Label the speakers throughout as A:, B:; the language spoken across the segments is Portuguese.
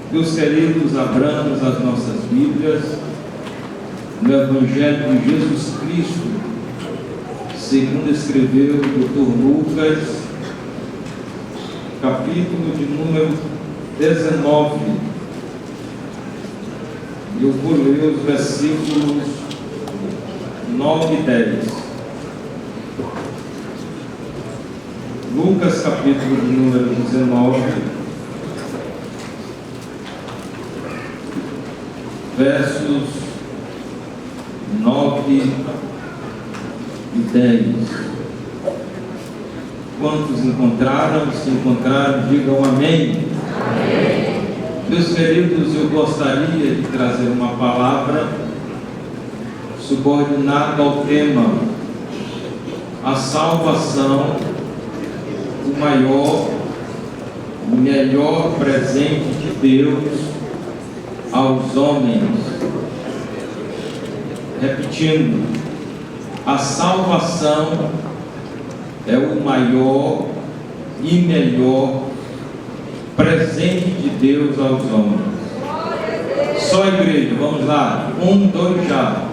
A: Meus queridos, abramos as nossas Bíblias no Evangelho de Jesus Cristo, segundo escreveu o Dr. Lucas, capítulo de número 19. Eu vou ler os versículos 9 e 10. Lucas, capítulo de número 19, versos 9 e 10. Quantos encontraram? Se encontraram, digam amém. Amém. Meus queridos, eu gostaria de trazer uma palavra subordinada ao tema: a salvação, o maior, o melhor presente de Deus aos homens. Repetindo, a salvação é o maior e melhor presente de Deus aos homens. Só a igreja, vamos lá, 1, 2, já.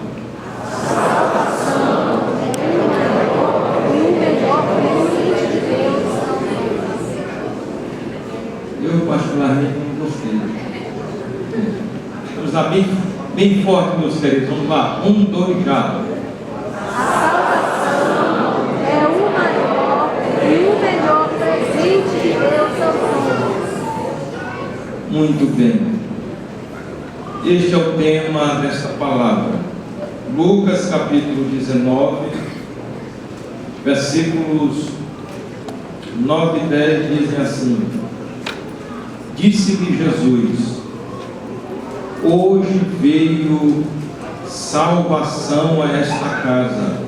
A: Eu particularmente não gostei. Vamos lá, bem forte, meus queridos. Vamos lá, 1, 2, já.
B: A salvação é o maior e o melhor presente de Deus aos homens.
A: Muito bem. Este é o tema desta palavra. Lucas capítulo 19, versículos 9 e 10 dizem assim: Disse-lhe Jesus: hoje veio salvação a esta casa,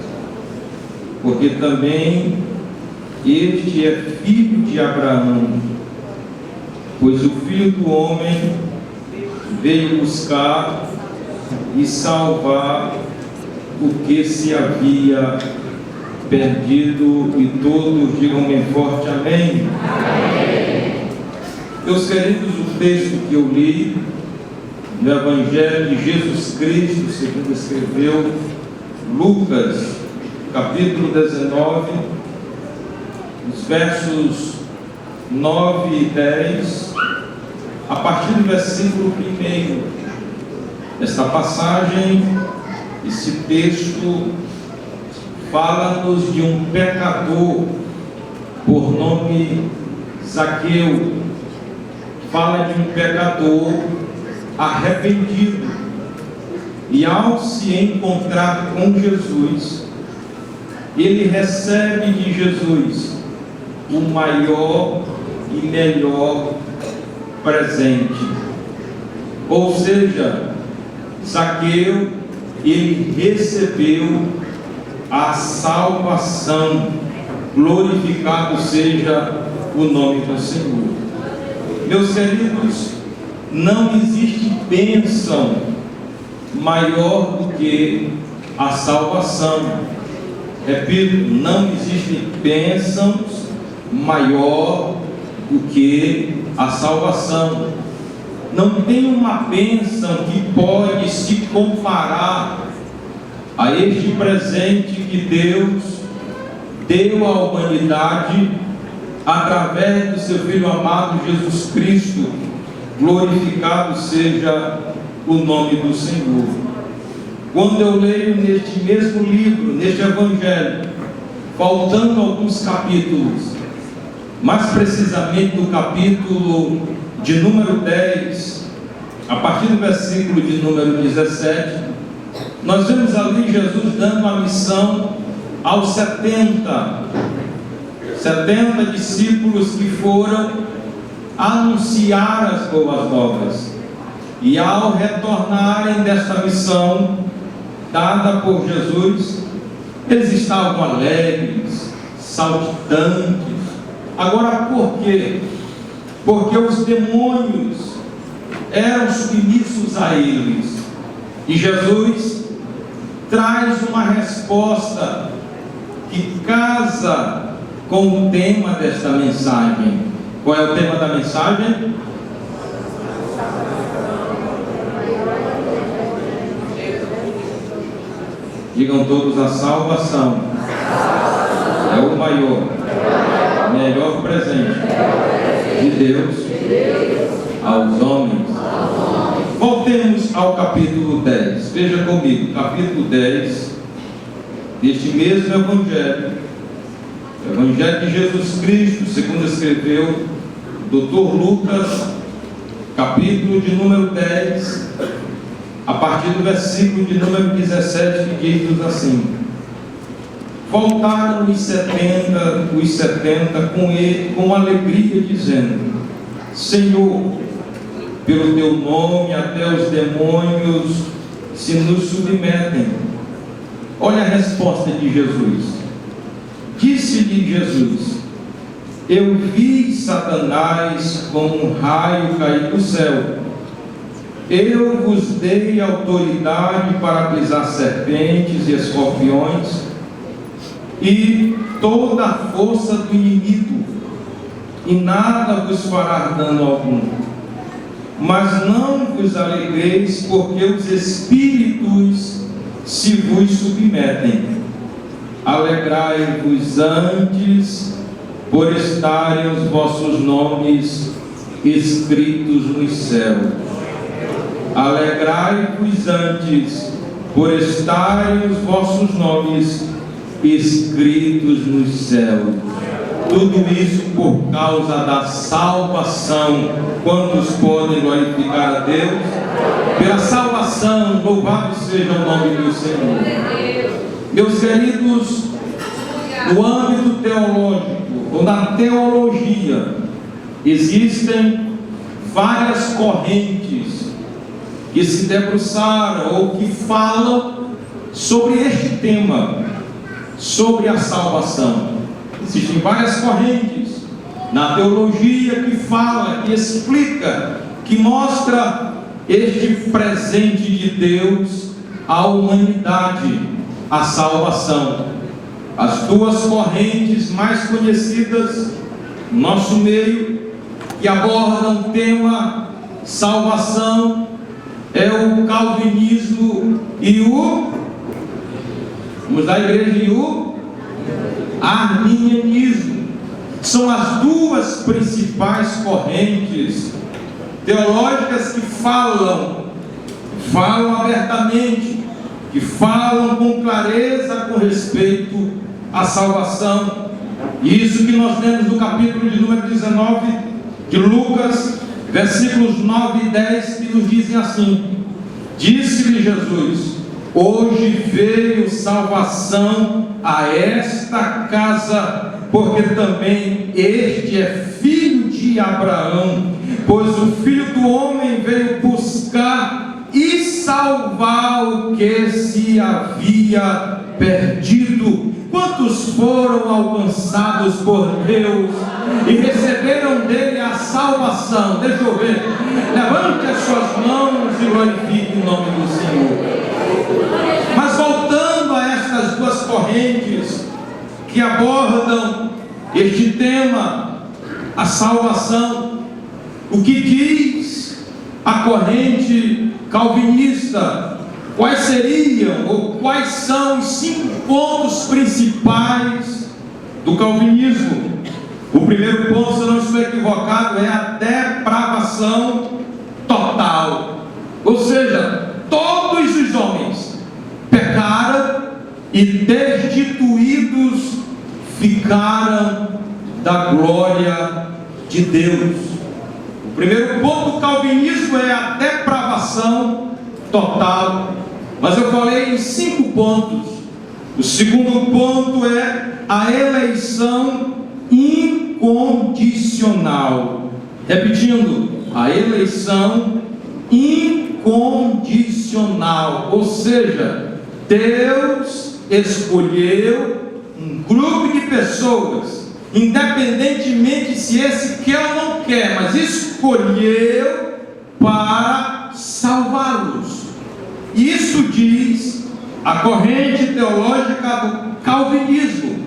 A: porque também este é filho de Abraão, pois o Filho do Homem veio buscar e salvar o que se havia perdido. E todos digam bem forte amém. Amém. Meus queridos, o texto que eu li no Evangelho de Jesus Cristo, segundo escreveu Lucas, capítulo 19, os versos 9 e 10, a partir do versículo 1. Esta passagem, esse texto, fala-nos de um pecador por nome Zaqueu. Fala de um pecador arrependido, e ao se encontrar com Jesus, ele recebe de Jesus o maior e melhor presente. Ou seja, Zaqueu, ele recebeu a salvação. Glorificado seja o nome do Senhor. Meus queridos, não existe bênção maior do que a salvação. Repito, não existe bênçãos maior do que a salvação. Não tem uma bênção que pode se comparar a este presente que Deus deu à humanidade através do seu Filho amado Jesus Cristo. Glorificado seja o nome do Senhor. Quando eu leio neste mesmo livro, neste Evangelho, faltando alguns capítulos, mais precisamente no capítulo de número 10, a partir do versículo de número 17, nós vemos ali Jesus dando a missão aos 70 discípulos que foram anunciar as boas novas. E ao retornarem desta missão dada por Jesus, eles estavam alegres, saltitantes. Agora, por quê? Porque os demônios eram submissos a eles. E Jesus traz uma resposta que casa com o tema desta mensagem. Qual é o tema da mensagem? Digam todos: a salvação é o maior, melhor presente de Deus aos homens. Voltemos ao capítulo 10. Veja comigo, capítulo 10 deste mesmo Evangelho, o Evangelho de Jesus Cristo, segundo escreveu o Dr. Lucas, capítulo de número 10, a partir do versículo de número 17, que diz assim: voltaram os 70 com ele com alegria, dizendo: Senhor, pelo teu nome até os demônios se nos submetem. Olha a resposta de Jesus. Disse-lhe Jesus: eu vi Satanás como um raio cair do céu. Eu vos dei autoridade para pisar serpentes e escorpiões e toda a força do inimigo, e nada vos fará dano algum. Mas não vos alegreis, porque os espíritos se vos submetem. Alegrai-vos antes, por estarem os vossos nomes escritos nos céus. Alegrai-vos antes, por estarem os vossos nomes escritos nos céus. Tudo isso por causa da salvação. Quantos podem glorificar a Deus pela salvação? Louvado seja o nome do Senhor. Meus queridos, no âmbito teológico, ou na teologia, existem várias correntes que se debruçaram ou que falam sobre este tema, sobre a salvação. Existem várias correntes na teologia que fala, que explica, que mostra este presente de Deus à humanidade, a salvação. As duas correntes mais conhecidas no nosso meio, que abordam o tema salvação, é o calvinismo e o, vamos da igreja, e o arminianismo. São as duas principais correntes teológicas que falam abertamente, que falam com clareza com respeito à salvação. Isso que nós lemos no capítulo de número 19 de Lucas, versículos 9 e 10, que nos dizem assim: disse-lhe Jesus: hoje veio salvação a esta casa, porque também este é filho de Abraão, pois o Filho do Homem veio buscar e salvar o que se havia perdido. Quantos foram alcançados por Deus e receberam dele a salvação? Deixa eu ver. Levante as suas mãos e glorifique o nome do Senhor. Mas voltando a estas duas correntes que abordam este tema, a salvação, o que diz a corrente calvinista? Quais seriam ou quais são os 5 pontos principais do calvinismo? O primeiro ponto, se eu não estou equivocado, é a depravação total. Ou seja, todos os homens pecaram e destituídos ficaram da glória de Deus. O primeiro ponto do calvinismo é a depravação total. Mas eu falei em 5 pontos. O segundo ponto é a eleição incondicional. Repetindo, a eleição incondicional. Ou seja, Deus escolheu um grupo de pessoas, independentemente se esse quer ou não quer, mas escolheu para salvá-los. Isso diz a corrente teológica do calvinismo: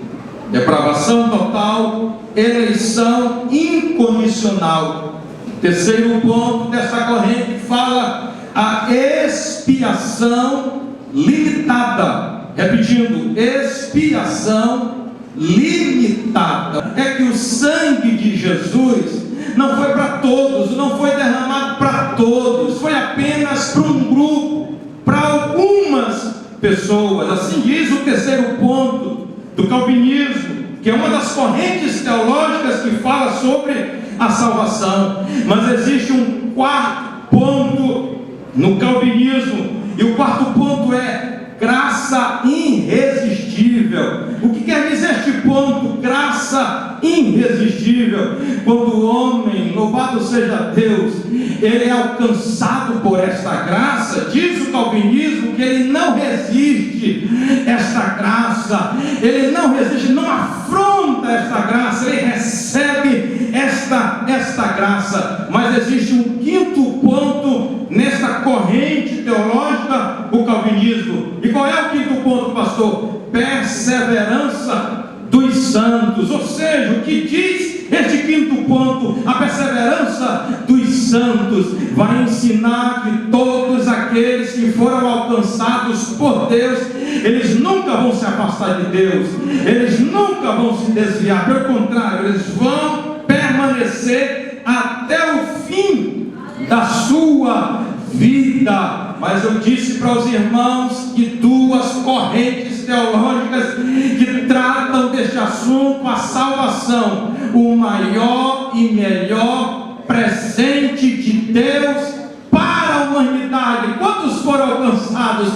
A: depravação total, eleição incondicional. Terceiro ponto dessa corrente fala a expiação limitada. Repetindo, expiação limitada. É que o sangue de Jesus não foi para todos, não foi derramado para todos, foi apenas para um grupo, para algumas pessoas. Assim diz o terceiro ponto do calvinismo, que é uma das correntes teológicas que fala sobre a salvação. Mas existe um quarto ponto no calvinismo, e o quarto ponto é graça irresistível. O que quer dizer este ponto, graça irresistível? Quando o homem, louvado seja Deus, ele é alcançado por esta graça, diz o calvinismo que ele não resiste esta graça, ele não resiste, não afronta esta graça, ele recebe esta graça. Mas existe um quinto ponto nesta corrente teológica, o calvinismo. E qual é o quinto ponto, pastor? Perseverança dos santos. Ou seja, o que diz este quinto ponto? A perseverança dos santos vai ensinar que todos aqueles que foram alcançados por Deus, eles nunca vão se afastar de Deus, eles nunca vão se desviar, pelo contrário, eles vão permanecer até o fim da sua vida. Mas eu disse para os irmãos que duas correntes teológicas que tratam deste assunto, a salvação, o maior e melhor presente de Deus para a humanidade. Quantos foram alcançados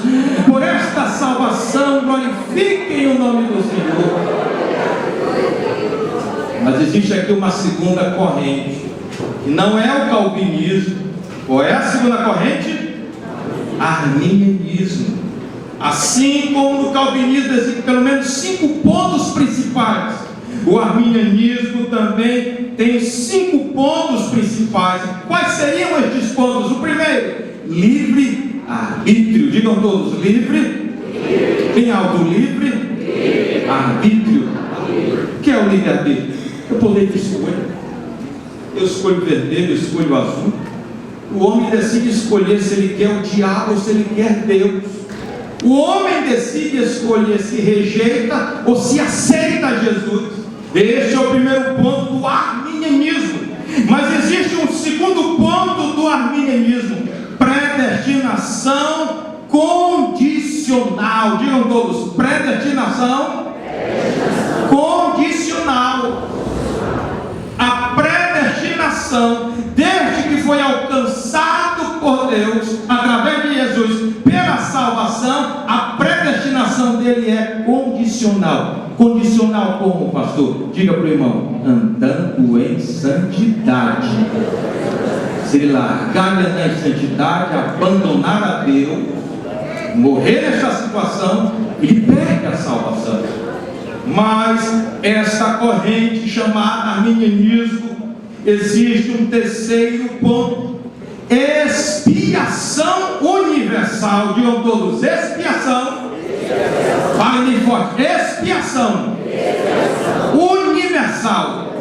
A: por esta salvação? Glorifiquem o nome do Senhor. Mas existe aqui uma segunda corrente, que não é o calvinismo. Qual é a segunda corrente? Arminianismo. Assim como no calvinismo existem pelo menos 5 pontos principais, o arminianismo também tem 5 pontos principais. Quais seriam estes pontos? O primeiro, livre arbítrio. Digam todos, livre. Bem alto, livre arbítrio. O que é o livre arbítrio? Eu poder de escolha. Eu escolho vermelho, eu escolho azul. O homem decide escolher se ele quer o diabo ou se ele quer Deus. O homem decide escolher se rejeita ou se aceita Jesus. Este é o primeiro ponto do arminianismo. Mas existe um segundo ponto do arminianismo: predestinação condicional. Digam todos, predestinação condicional. A predestinação, desde que foi alcançado por Deus através de Jesus pela salvação, a predestinação dele é condicional. Condicional como, pastor? Diga para o irmão: andando em santidade. Se ele largar de andar em santidade, abandonar a Deus, morrer nessa situação, ele perde a salvação. Mas esta corrente chamada arminianismo, existe um terceiro ponto: expiação universal. Digam todos, expiação. Falem bem forte, expiação universal.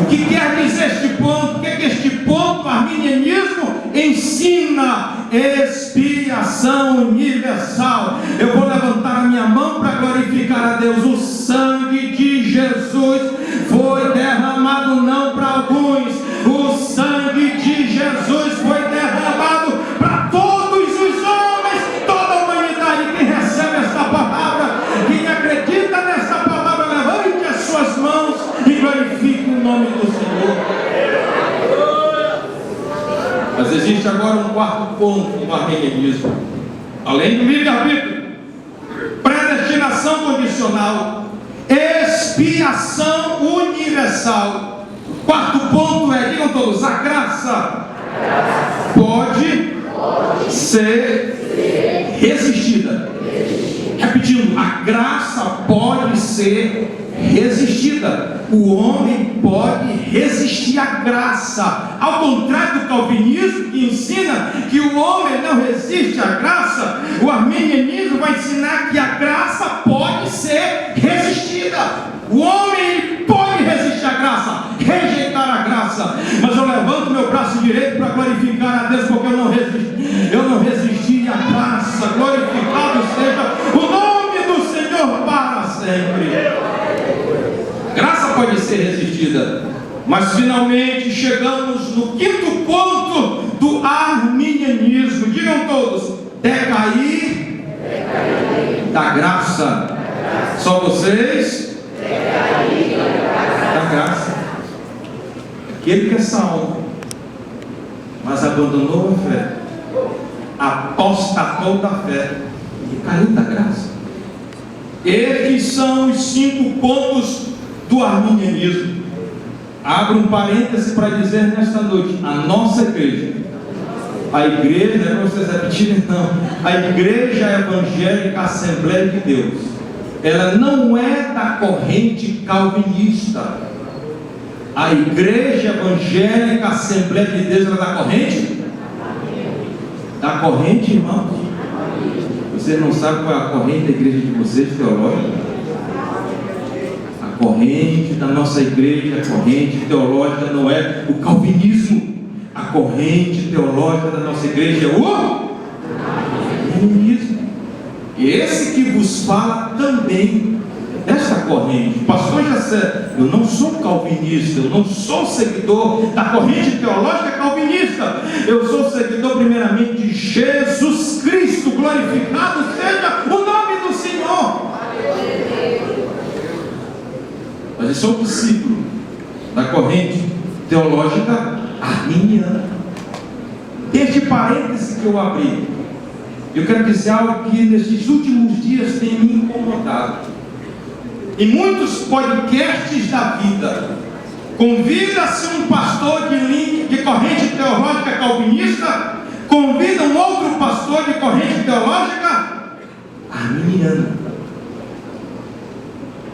A: O que quer dizer este ponto? O que é que este ponto, arminianismo, ensina? Expiação universal. Eu vou levantar a minha mão para glorificar a Deus. O sangue de Jesus foi derramado não para alguns, o sangue de Jesus foi derramado para todos os homens, toda a humanidade. Quem recebe esta palavra, quem acredita nesta palavra, levante as suas mãos e glorifique o nome do Senhor. Mas existe agora um quarto ponto no arminianismo, além do livre-arbítrio: predestinação condicional, expiação universal. O quarto ponto é, digam todos, a graça pode ser resistida. Repetindo, a graça pode ser resistida. O homem pode resistir à graça. Ao contrário do calvinismo, que ensina que o homem não resiste à graça, o arminianismo vai ensinar que a graça pode ser resistida. O homem pode resistir à graça, rejeitar a graça. Mas eu levanto meu braço direito glorificar a Deus, porque eu não resisti à graça. Glorificado seja o nome do Senhor para sempre. Graça pode ser resistida, mas finalmente chegamos no quinto ponto do arminianismo. Digam todos: decair da graça. Só vocês? Da graça. Aquele que é salvo, mas abandonou a fé, apostatou da fé e caiu da graça. Estes são os 5 pontos do arminianismo. Abro um parêntese para dizer nesta noite: a nossa igreja, a igreja, não é para vocês repetirem, não, a Igreja Evangélica Assembleia de Deus, ela não é da corrente calvinista. A Igreja Evangélica Assembleia de Deus é da corrente? Da corrente, irmãos? Vocês não sabem qual é a corrente da igreja de vocês, teológica? A corrente da nossa igreja, a corrente teológica não é o calvinismo. A corrente teológica da nossa igreja é o arminianismo. E esse que vos fala também desta corrente. Pastor Jacé, eu não sou calvinista, eu não sou seguidor da corrente teológica calvinista. Eu sou seguidor primeiramente de Jesus Cristo. Glorificado seja o nome do Senhor. Mas eu sou discípulo da corrente teológica arminiana. Este parêntese que eu abri, eu quero dizer algo que nesses últimos dias tem me incomodado. Em muitos podcasts da vida, convida-se um pastor de corrente teológica calvinista, convida um outro pastor de corrente teológica arminiana.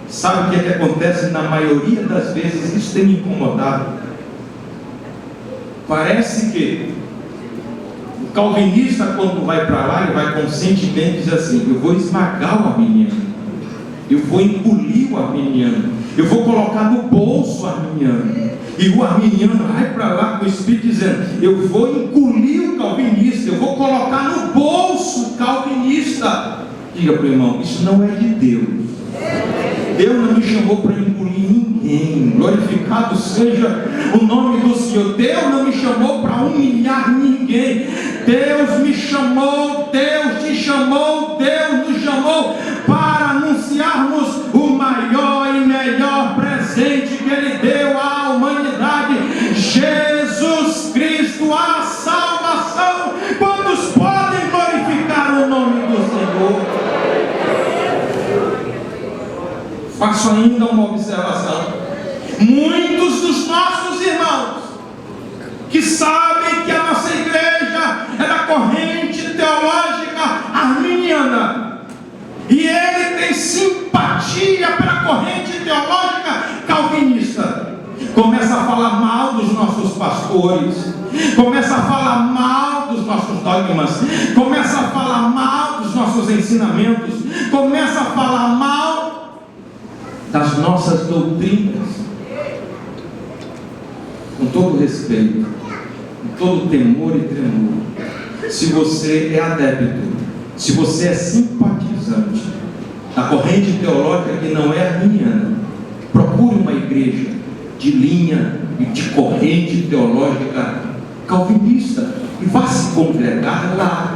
A: Sabe o que é que acontece na maioria das vezes? Isso tem me incomodado. Parece que o calvinista, quando vai para lá, ele vai conscientemente dizer assim: eu vou esmagar o arminiano, eu vou engolir o arminiano, eu vou colocar no bolso o arminiano. E o arminiano vai para lá com o Espírito dizendo: eu vou engolir o calvinista, eu vou colocar no bolso o calvinista. Diga para o irmão: isso não é de Deus. Deus não me chamou para engolir ninguém. Glorificado seja o nome do Senhor. Deus não me chamou para humilhar ninguém. Deus me chamou, Deus te chamou, Deus nos chamou para anunciarmos o maior e melhor presente que Ele deu à humanidade: Jesus Cristo, a salvação. Quantos podem glorificar o nome do Senhor? Faço ainda uma observação. Muitos dos nossos irmãos que sabem que a nossa igreja é da corrente teológica arminiana, e ele tem simpatia pela corrente teológica calvinista, começa a falar mal dos nossos pastores, começa a falar mal dos nossos dogmas, começa a falar mal dos nossos ensinamentos, começa a falar mal das nossas doutrinas. Com todo respeito, com todo temor e tremor, se você é adepto, se você é simpatizante da corrente teológica que não é arminiana, procure uma igreja de linha e de corrente teológica calvinista e vá se congregar lá.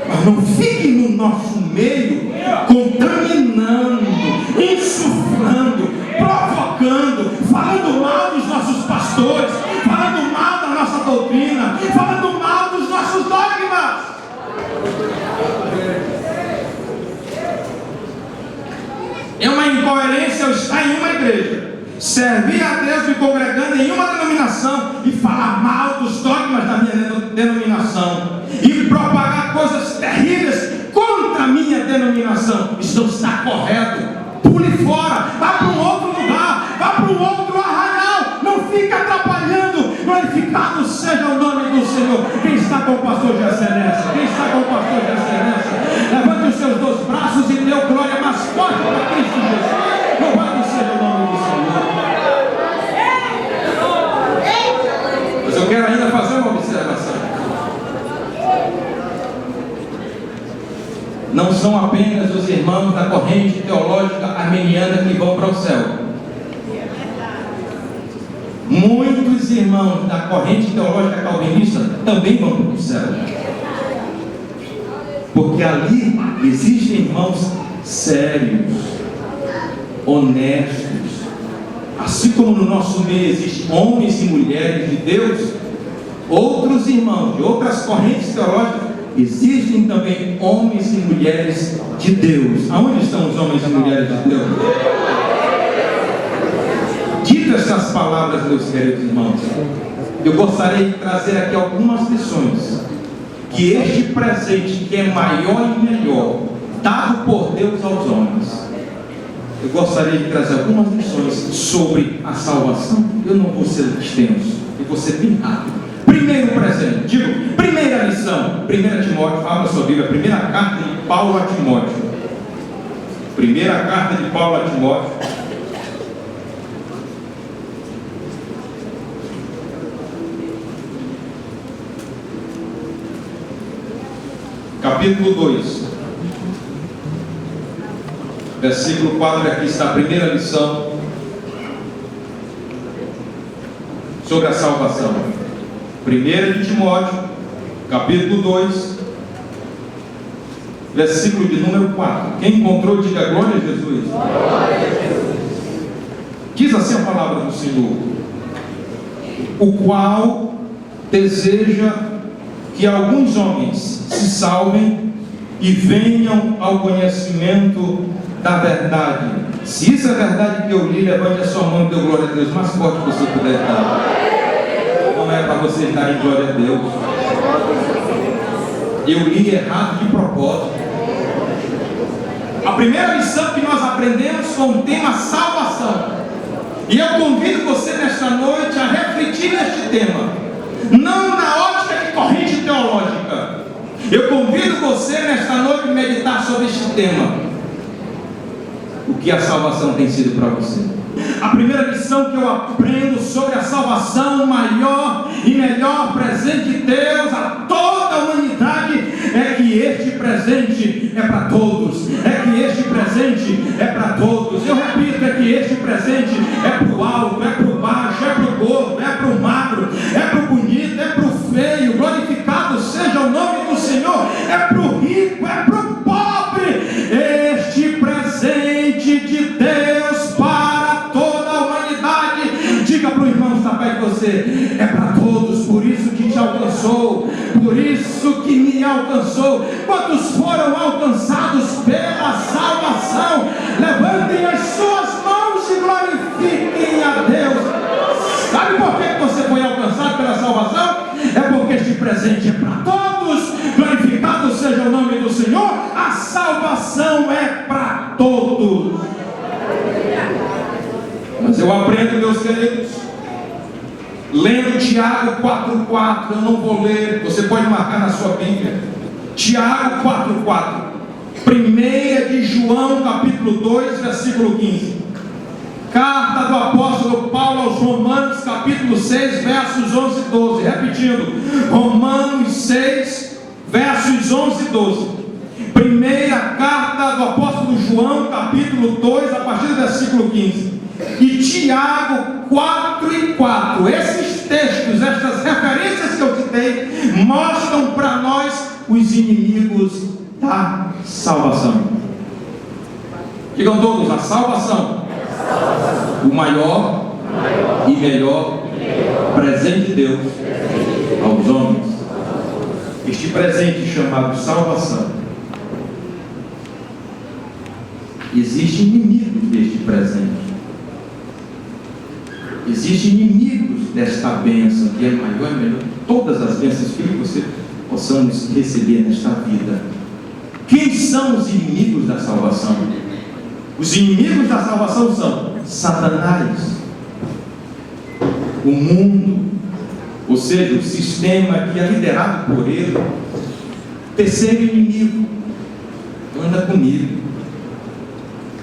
A: Mas não fique no nosso meio contaminando, insuflando, provocando, falando mal dos nossos pastores, falando mal da nossa doutrina, falando mal dos nossos dogmas. É uma incoerência eu estar em uma igreja, servir a Deus me congregando em uma denominação e falar mal dos dogmas da minha denominação e propagar coisas terríveis contra a minha denominação. Isso não está correto. Pule fora, vá para um outro lugar, vá para um outro arraial, não fique atrapalhando. Glorificado seja o nome do Senhor. Quem está com o pastor Jacé nessa? Quem está com o pastor Jacé nessa? Levante os seus 2 braços e dê glória mais forte para Cristo Jesus. Louvado seja o nome do Senhor. Mas eu quero ainda fazer uma observação. não são apenas os irmãos da corrente teológica armeniana que vão para o céu. Muitos irmãos da corrente teológica calvinista também vão para o céu. Porque ali existem irmãos sérios, honestos. Assim como no nosso meio existem homens e mulheres de Deus, outros irmãos de outras correntes teológicas, existem também homens e mulheres de Deus. Aonde estão os homens e mulheres de Deus? Dito essas palavras, meus queridos irmãos, eu gostaria de trazer aqui algumas lições. Que este presente, que é maior e melhor, dado por Deus aos homens, eu gostaria de trazer algumas lições sobre a salvação. Eu não vou ser extenso, eu vou ser bem rápido. Primeiro presente, digo, primeira lição, 1 Timóteo, fala na sua Bíblia, primeira carta de Paulo a Timóteo. Primeira carta de Paulo a Timóteo. Capítulo 2, versículo 4, aqui está a primeira lição sobre a salvação. 1 de Timóteo, capítulo 2, versículo de número 4. Quem encontrou, diga glória a Jesus. Glória a Jesus. Diz assim a palavra do Senhor: o qual deseja que alguns homens se salvem e venham ao conhecimento da verdade. Se isso é verdade que eu li, levante a sua mão e dê glória a Deus mais forte que você puder dar. Não é para vocês darem glória a Deus. Eu li errado de propósito. A primeira lição que nós aprendemos foi o tema salvação. E eu convido você nesta noite a refletir neste tema. Não na ótica de corrente teológica. Eu convido você nesta noite a meditar sobre este tema. O que a salvação tem sido para você? A primeira lição que eu aprendo sobre a salvação, o maior e melhor presente de Deus a toda a humanidade, é que este presente é para todos. É que este presente é para todos. Eu repito, é que este presente é para o alto, é para o baixo, é para o gordo, é para o magro, é para o bonito, é para o feio. Glorificado seja o nome do Senhor. É para o rico, é para o pobre. Este presente de Deus para toda a humanidade. Diga para o irmão que está perto de você: é para todos. Por isso que te alcançou, por isso que me alcançou. Quantos foram alcançados pela salvação? Levantem as suas mãos e glorifiquem a Deus. Sabe por que você foi alcançado pela salvação? É porque este presente é para todos. Glorificado seja o nome do Senhor. A salvação é para todos. Mas eu aprendo, meus queridos, lendo Tiago 4,4. Eu não vou ler, você pode marcar na sua Bíblia. Tiago 4,4. 1 de João, capítulo 2, versículo 15. Carta do apóstolo Paulo aos Romanos, capítulo 6, versos 11 e 12. Repetindo, Romanos 6, versos 11 e 12. Primeira carta do apóstolo João, capítulo 2, a partir do versículo 15. E Tiago 4 e 4. Esses textos, estas referências que eu citei, mostram para nós os inimigos da salvação. Digam todos: a salvação, o maior e melhor presente de Deus aos homens. Este presente chamado salvação, existem inimigos deste presente. Existem inimigos desta bênção, que é maior e melhor. Todas as bênçãos que você possamos receber nesta vida. Quem são os inimigos da salvação? Os inimigos da salvação são Satanás, o mundo, ou seja, o sistema que é liderado por ele. Terceiro inimigo: anda comigo,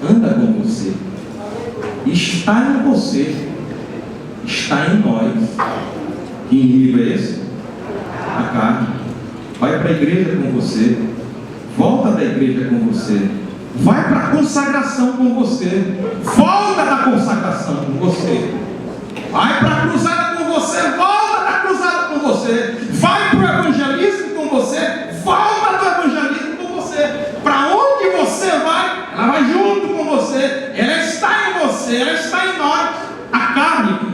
A: anda com você, está em você, está em nós. Que inimigo é esse? A carne. Vai para a igreja com você, volta da igreja com você, vai para a consagração com você, volta da consagração com você, vai para a cruzada com você, volta da cruzada com você, vai para o evangelismo com você, volta do evangelismo com você. Para onde você vai, ela vai junto com você, ela está em você, ela está em nós.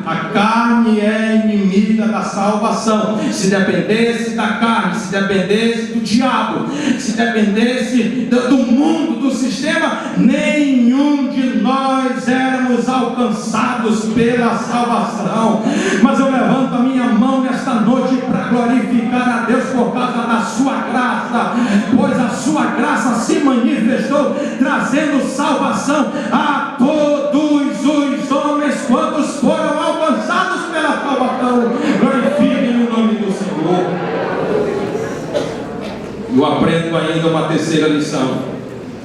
A: A carne é inimiga da salvação. Se dependesse da carne, se dependesse do diabo, se dependesse do mundo, do sistema, nenhum de nós éramos alcançados pela salvação. Mas eu levanto a minha mão nesta noite para glorificar a Deus por causa da sua graça, pois a sua graça se manifestou trazendo salvação a todos os homens quantos foram alcançados pela salvação. Glorifiquem o nome do Senhor. Eu aprendo ainda uma terceira lição: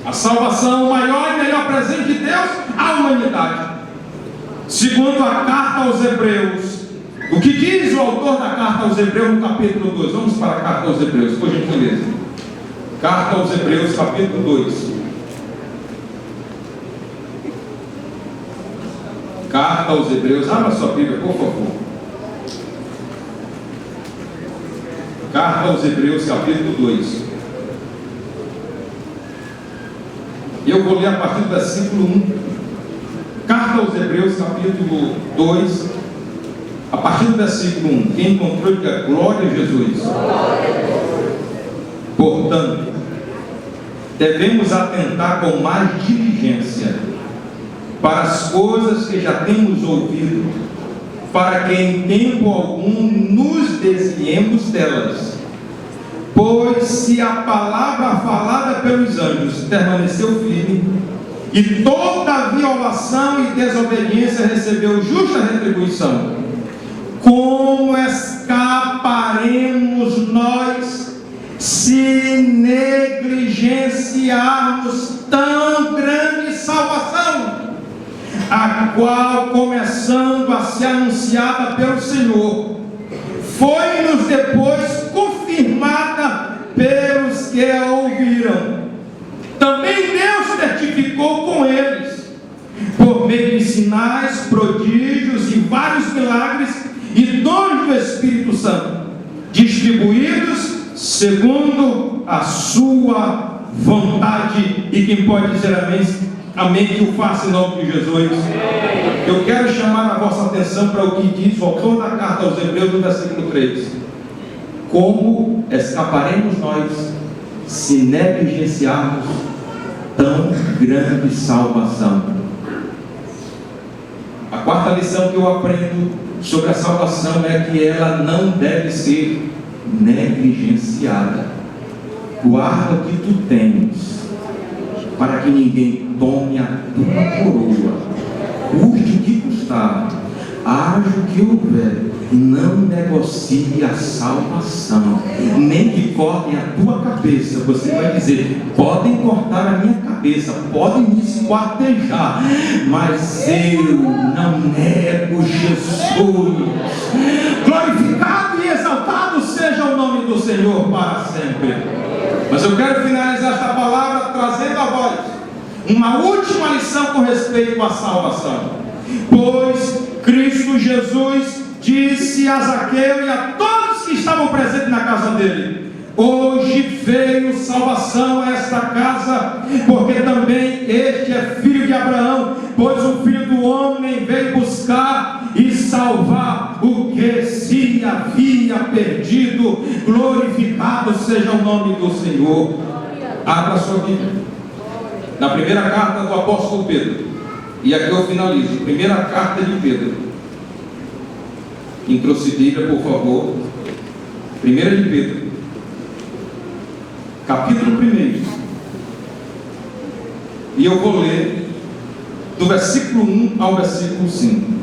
A: a salvação, o maior e melhor presente de Deus à humanidade. Segundo a carta aos Hebreus, o que diz o autor da carta aos Hebreus no capítulo 2? Vamos para a carta aos Hebreus, por gentileza. Carta aos Hebreus, capítulo 2. Carta aos Hebreus, abra sua Bíblia, por favor. Carta aos Hebreus, capítulo 2. Eu vou ler a partir do versículo 1. Carta aos Hebreus, capítulo 2, a partir do versículo 1. Quem encontrou, diga glória a Jesus. Portanto, devemos atentar com mais diligência para as coisas que já temos ouvido, para que em tempo algum nos desviemos delas. Pois se a palavra falada pelos anjos permaneceu firme, e toda violação e desobediência recebeu justa retribuição, como escaparemos nós se negligenciarmos tão grande salvação, a qual, começando a ser anunciada pelo Senhor, foi-nos depois confirmada pelos que a ouviram. Também Deus certificou com eles, por meio de sinais, prodígios e vários milagres e dons do Espírito Santo, distribuídos segundo a sua vontade. E quem pode dizer amém? Amém, que o faça em nome de Jesus. Eu quero chamar a vossa atenção para o que diz o autor da carta aos Hebreus no versículo 3. Como escaparemos nós se negligenciarmos tão grande salvação? A quarta lição que eu aprendo sobre a salvação é que ela não deve ser negligenciada. Guarda o que tu tens, para que ninguém tome a tua coroa. Custe o que custar, haja o que houver, não negocie a salvação, nem que cortem a tua cabeça. Você vai dizer: podem cortar a minha cabeça, podem me esquartejar, mas eu não nego Jesus. Glorificado e exaltado seja o nome do Senhor para sempre. Mas eu quero finalizar esta palavra trazendo a voz uma última lição com respeito à salvação. Pois Cristo Jesus disse a Zaqueu e a todos que estavam presentes na casa dele: hoje veio salvação a esta casa, porque também este é filho de Abraão, pois o Filho do Homem veio buscar e salvar o que se havia perdido. Glorificado seja o nome do Senhor. Abra sua Bíblia na primeira carta do apóstolo Pedro, e aqui eu finalizo. Primeira carta de Pedro. Quem trouxe Bíblia, por favor. Primeira de Pedro, capítulo 1, e eu vou ler do versículo 1 ao versículo 5.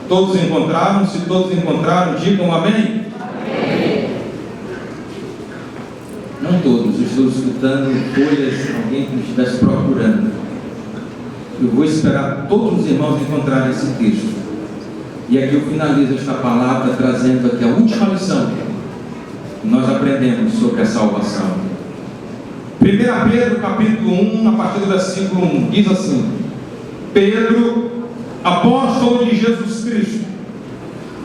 A: Todos encontraram? Se todos encontraram, digam amém. Amém. Não todos, estou escutando folhas, alguém que estivesse procurando. Eu vou esperar todos os irmãos encontrarem esse texto. E aqui eu finalizo esta palavra trazendo aqui a última lição que nós aprendemos sobre a salvação. 1 Pedro capítulo 1, a partir do versículo 1, diz assim: Pedro, apóstolo de Jesus Cristo,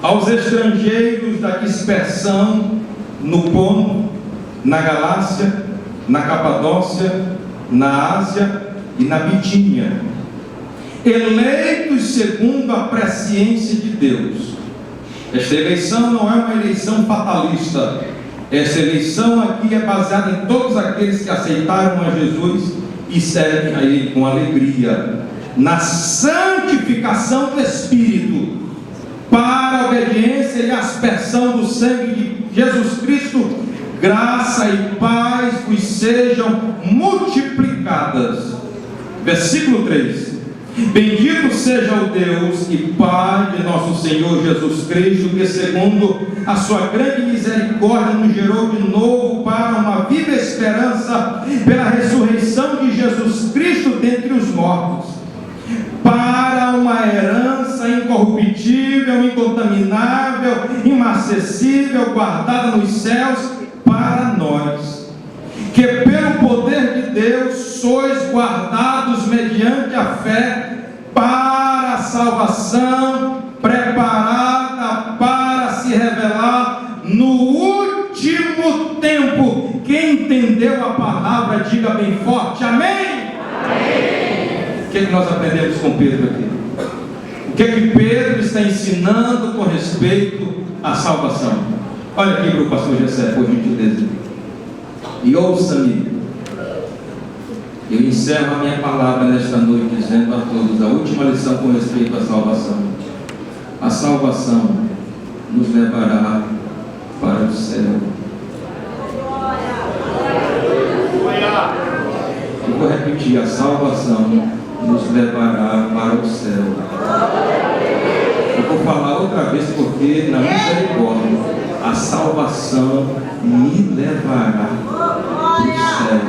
A: aos estrangeiros da dispersão no Ponto, na Galácia, na Capadócia, na Ásia e na Bitínia, eleitos segundo a presciência de Deus. Esta eleição não é uma eleição fatalista. Essa eleição aqui é baseada em todos aqueles que aceitaram a Jesus e servem a Ele com alegria, na santificação do Espírito, para a obediência e aspersão do sangue de Jesus Cristo. Graça e paz vos sejam multiplicadas. Versículo 3: Bendito seja o Deus e Pai de nosso Senhor Jesus Cristo, que segundo a sua grande misericórdia nos gerou de novo para uma viva esperança pela ressurreição de Jesus Cristo dentre os mortos, para uma herança incorruptível, incontaminável, inacessível, guardada nos céus para nós, que pelo poder de Deus sois guardados mediante a fé para a salvação, preparada para se revelar no último tempo. Quem entendeu a palavra, diga bem forte, amém? Amém. O que nós aprendemos com Pedro aqui? O que Pedro está ensinando com respeito à salvação? Olha aqui para o pastor Jessé, por gentileza, e ouça-me. Eu encerro a minha palavra nesta noite dizendo a todos a última lição com respeito à salvação. A salvação nos levará para o céu. Eu vou repetir: a salvação nos levará para o céu. Eu vou falar outra vez porque na misericórdia, a salvação me levará para o céu.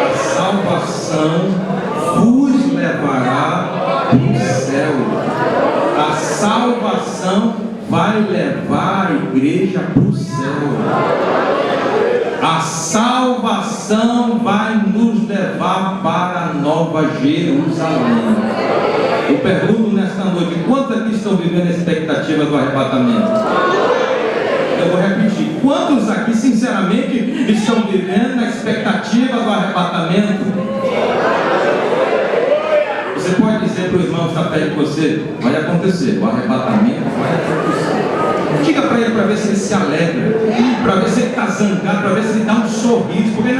A: A salvação vos levará para o céu. A salvação vai levar a igreja para o céu. A salvação vai nos levar para a Nova Jerusalém. Eu pergunto nesta noite: quantos aqui estão vivendo a expectativa do arrebatamento? Eu vou repetir: quantos aqui sinceramente estão vivendo a expectativa do arrebatamento? Você pode dizer para o irmão que está perto de você: vai acontecer, o arrebatamento vai acontecer. Diga para ele, para ver se ele se alegra, para ver se ele está zangado, para ver se ele dá um sorriso, porque